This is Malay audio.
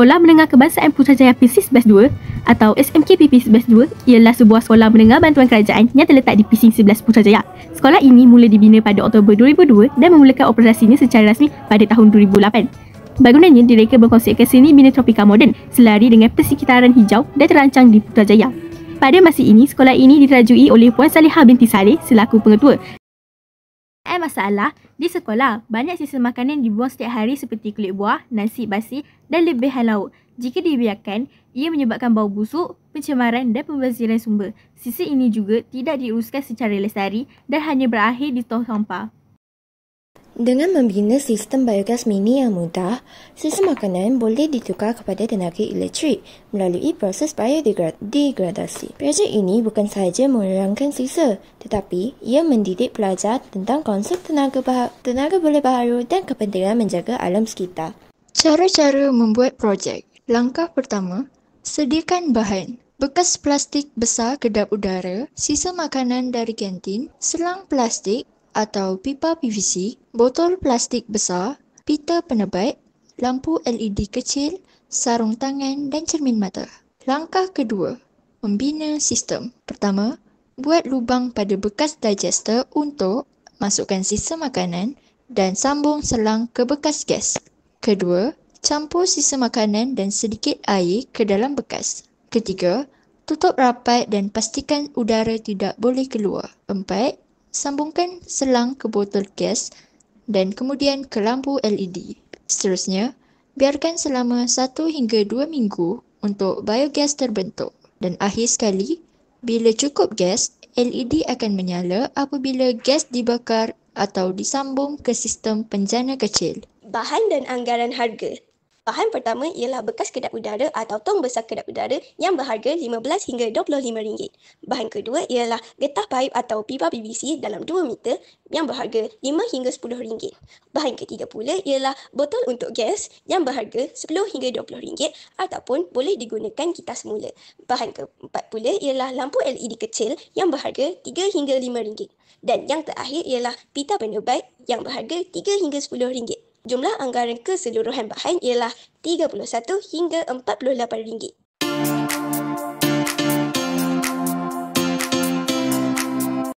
Sekolah Menengah Kebangsaan Putrajaya Pising 11-2 atau SMKPP 11-2 ialah sebuah sekolah menengah bantuan kerajaan yang terletak di Pising 11 Putrajaya. Sekolah ini mula dibina pada Oktober 2002 dan memulakan operasinya secara rasmi pada tahun 2008. Bangunannya direka berkonsepkan seni bina tropika moden selari dengan persekitaran hijau dan terancang di Putrajaya. Pada masa ini, sekolah ini dirajui oleh Puan Salihah binti Saleh selaku pengetua. Masalah, di sekolah, banyak sisa makanan dibuang setiap hari seperti kulit buah, nasi basi dan lebihan lauk. Jika dibiarkan, ia menyebabkan bau busuk, pencemaran dan pembaziran sumber. Sisa ini juga tidak diuruskan secara lestari dan hanya berakhir di tong sampah. Dengan membina sistem biogas mini yang mudah, sisa makanan boleh ditukar kepada tenaga elektrik melalui proses biodegradasi. Projek ini bukan sahaja mengurangkan sisa, tetapi ia mendidik pelajar tentang konsep tenaga boleh baharu dan kepentingan menjaga alam sekitar. Cara-cara membuat projek. Langkah pertama, sediakan bahan. Bekas plastik besar kedap udara, sisa makanan dari kantin, selang plastik atau pipa PVC, botol plastik besar, pita penebat, lampu LED kecil, sarung tangan dan cermin mata. Langkah kedua, membina sistem. Pertama, buat lubang pada bekas digester untuk masukkan sisa makanan dan sambung selang ke bekas gas. Kedua, campur sisa makanan dan sedikit air ke dalam bekas. Ketiga, tutup rapat dan pastikan udara tidak boleh keluar. Empat, sambungkan selang ke botol gas dan kemudian ke lampu LED. Seterusnya, biarkan selama 1 hingga 2 minggu untuk biogas terbentuk. Dan akhir sekali, bila cukup gas, LED akan menyala apabila gas dibakar atau disambung ke sistem penjana kecil. Bahan dan anggaran harga. Bahan pertama ialah bekas kedap udara atau tong besar kedap udara yang berharga RM15 hingga RM25. Bahan kedua ialah getah paip atau pipa PVC dalam 2 meter yang berharga RM5 hingga RM10. Bahan ketiga pula ialah botol untuk gas yang berharga RM10 hingga RM20 ataupun boleh digunakan kitas semula. Bahan keempat pula ialah lampu LED kecil yang berharga RM3 hingga RM5. Dan yang terakhir ialah pita penebat yang berharga RM3 hingga RM10. Jumlah anggaran keseluruhan bahan ialah RM31 hingga RM48.